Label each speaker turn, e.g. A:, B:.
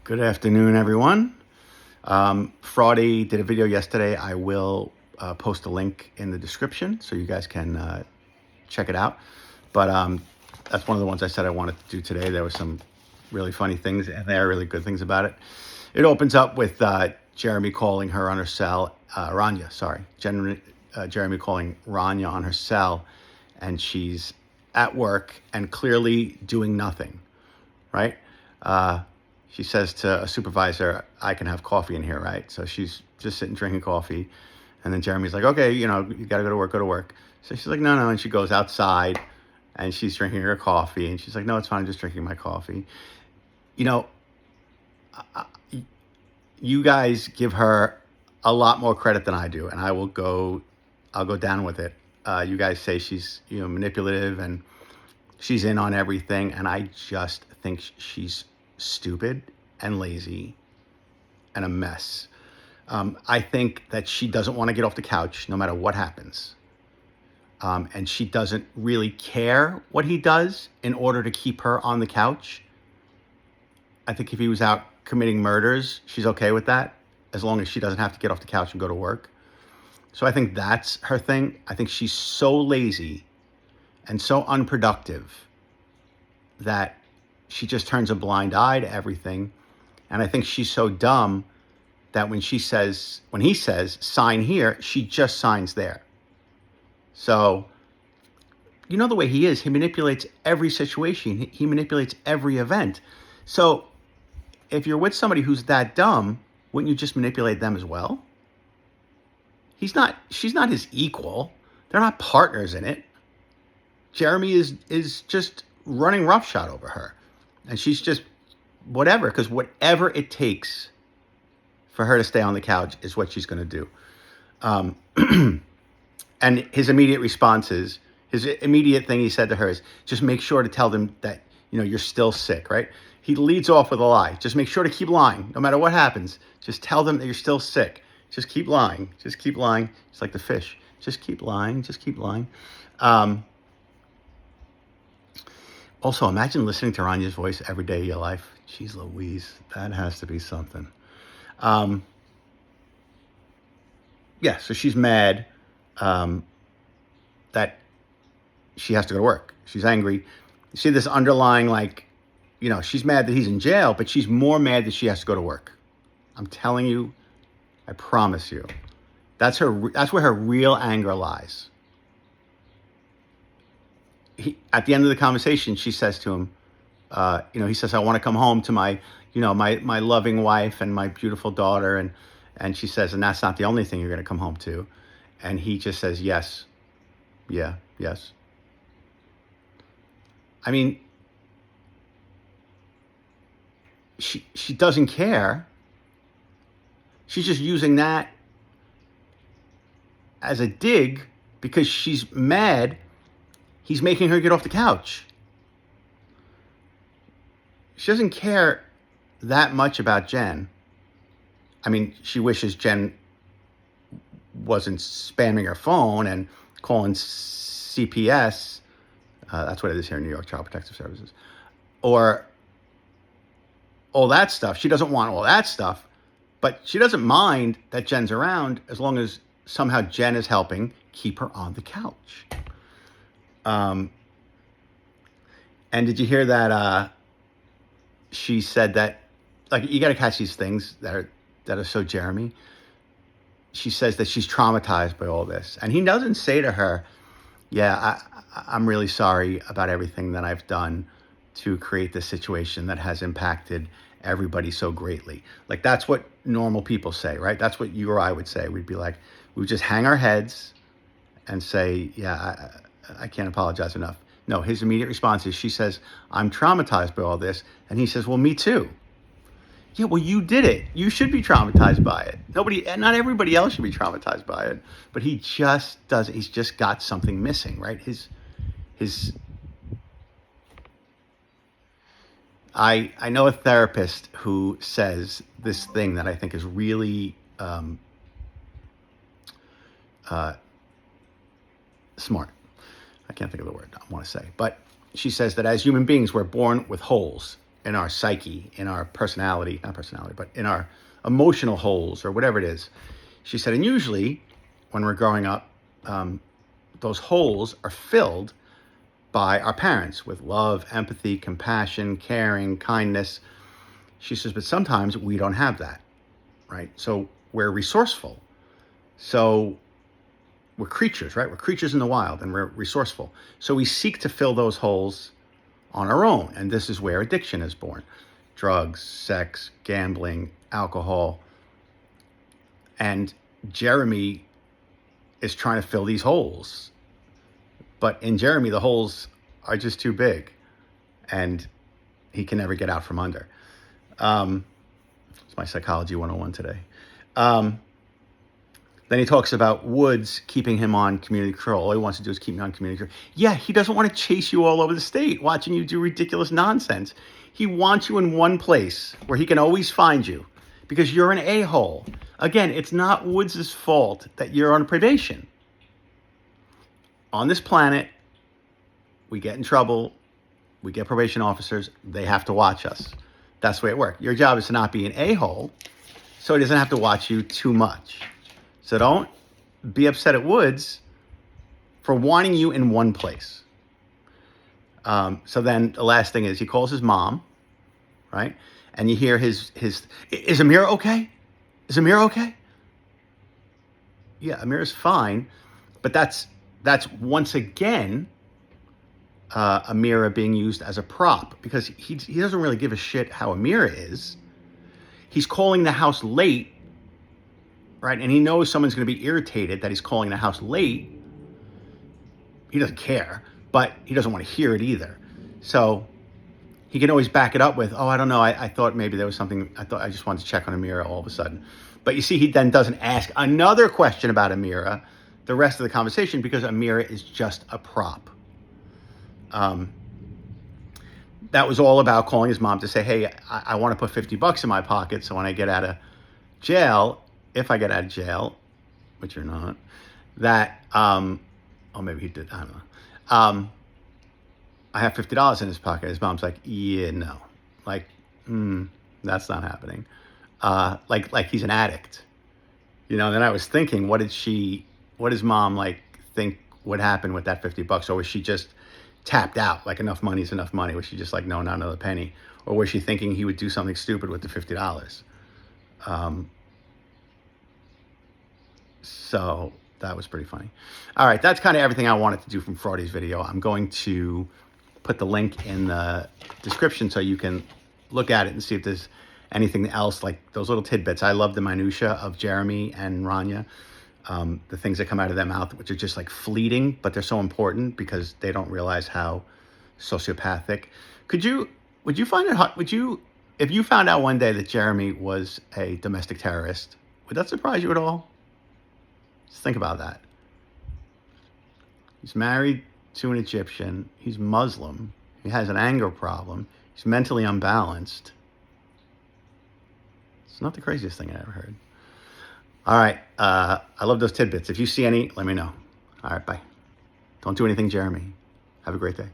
A: Good afternoon, everyone. Fraudy did a video yesterday. I will post a link in the description so you guys can check it out. But that's one of the ones I said I wanted to do today. There were some really funny things, and there are really good things about it. It opens up with Jeremy calling her on her cell, Rania, sorry. Jeremy calling Rania on her cell, and she's at work and clearly doing nothing, right? She says to a supervisor, I can have coffee in here, right? So she's just sitting drinking coffee. And then Jeremy's like, okay, you got to go to work, go to work. So she's like, no. And she goes outside and she's drinking her coffee. And she's like, no, it's fine. I'm just drinking my coffee. You guys give her a lot more credit than I do. And I'll go down with it. You guys say she's, manipulative and she's in on everything. And I just think she's stupid and lazy and a mess. I think that she doesn't want to get off the couch no matter what happens. And she doesn't really care what he does in order to keep her on the couch. I think if he was out committing murders, she's okay with that, as long as she doesn't have to get off the couch and go to work. So I think that's her thing. I think she's so lazy and so unproductive that she just turns a blind eye to everything. And I think she's so dumb that when he says, sign here, she just signs there. So, the way he is, he manipulates every situation. He manipulates every event. So if you're with somebody who's that dumb, wouldn't you just manipulate them as well? She's not his equal. They're not partners in it. Jeremy is just running roughshod over her. And she's just whatever, because whatever it takes for her to stay on the couch is what she's going to do. And his immediate thing he said to her is, just make sure to tell them that, you're still sick, right? He leads off with a lie. Just make sure to keep lying. No matter what happens, just tell them that you're still sick. Just keep lying. Just keep lying. It's like the fish. Just keep lying. Just keep lying. Also, imagine listening to Rania's voice every day of your life. Jeez Louise, that has to be something. So she's mad that she has to go to work. She's angry. You see this underlying, she's mad that he's in jail, but she's more mad that she has to go to work. I'm telling you, I promise you. That's where her real anger lies. At the end of the conversation, she says to him, he says, I want to come home to my loving wife and my beautiful daughter. And she says, and that's not the only thing you're going to come home to. And he just says, yes. Yeah, yes. I mean, she doesn't care. She's just using that as a dig because she's mad he's making her get off the couch. She doesn't care that much about Jen. I mean, she wishes Jen wasn't spamming her phone and calling CPS. That's what it is here in New York, Child Protective Services. Or all that stuff. She doesn't want all that stuff. But she doesn't mind that Jen's around as long as somehow Jen is helping keep her on the couch. And did you hear that she said that, you got to catch these things that are so Jeremy. She says that she's traumatized by all this. And he doesn't say to her, yeah, I'm really sorry about everything that I've done to create this situation that has impacted everybody so greatly. That's what normal people say, right? That's what you or I would say. We'd be like, we would just hang our heads and say, yeah, I can't apologize enough. No, his immediate response is, she says, I'm traumatized by all this. And he says, well, me too. Yeah, well, you did it. You should be traumatized by it. Not everybody else should be traumatized by it. But he just doesn't. He's just got something missing, right? I know a therapist who says this thing that I think is really smart. I can't think of the word I want to say. But she says that as human beings, we're born with holes psyche, in our personality, not personality, but in our emotional holes or whatever it is. She said, and usually when we're growing up, those holes are filled by our parents with love, empathy, compassion, caring, kindness. She says, but sometimes we don't have that, right? So we're resourceful. So we're creatures, right? We're creatures in the wild, and we're resourceful. So we seek to fill those holes on our own. And this is where addiction is born. Drugs, sex, gambling, alcohol. And Jeremy is trying to fill these holes. But in Jeremy, the holes are just too big, and he can never get out from under. It's my Psychology 101 today. Then he talks about Woods keeping him on community control. All he wants to do is keep me on community control. Yeah, he doesn't want to chase you all over the state, watching you do ridiculous nonsense. He wants you in one place where he can always find you, because you're an a-hole. Again, it's not Woods' fault that you're on probation. On this planet, we get in trouble. We get probation officers. They have to watch us. That's the way it works. Your job is to not be an a-hole, so he doesn't have to watch you too much. So don't be upset at Woods for wanting you in one place. So then the last thing is he calls his mom, right? And you hear his is Amira okay? Is Amira okay? Yeah, Amira's fine. But that's once again Amira being used as a prop, because he doesn't really give a shit how Amira is. He's calling the house late, right? And he knows someone's going to be irritated that he's calling the house late. He doesn't care, but he doesn't want to hear it either. So he can always back it up with, oh, I don't know. I thought maybe there was something. I just wanted to check on Amira all of a sudden. But you see, he then doesn't ask another question about Amira the rest of the conversation, because Amira is just a prop. That was all about calling his mom to say, hey, I want to put $50 in my pocket, so when I get out of jail, if I get out of jail, which you're not, that, oh, maybe he did, I don't know. I have $50 in his pocket. His mom's like, yeah, no. Like, that's not happening. Like he's an addict. And then I was thinking, what does mom like think would happen with that $50? Or was she just tapped out, like enough money is enough money? Was she just like, no, not another penny? Or was she thinking he would do something stupid with the $50? So that was pretty funny. All right, that's kind of everything I wanted to do from Fraudy's video. I'm going to put the link in the description so you can look at it and see if there's anything else, like those little tidbits. I love the minutia of Jeremy and Rania, the things that come out of their mouth, which are just like fleeting, but they're so important because they don't realize how sociopathic. Would you find it hard? If you found out one day that Jeremy was a domestic terrorist, would that surprise you at all? Just think about that. He's married to an Egyptian. He's Muslim. He has an anger problem. He's mentally unbalanced. It's not the craziest thing I ever heard. All right. I love those tidbits. If you see any, let me know. All right. Bye. Don't do anything, Jeremy. Have a great day.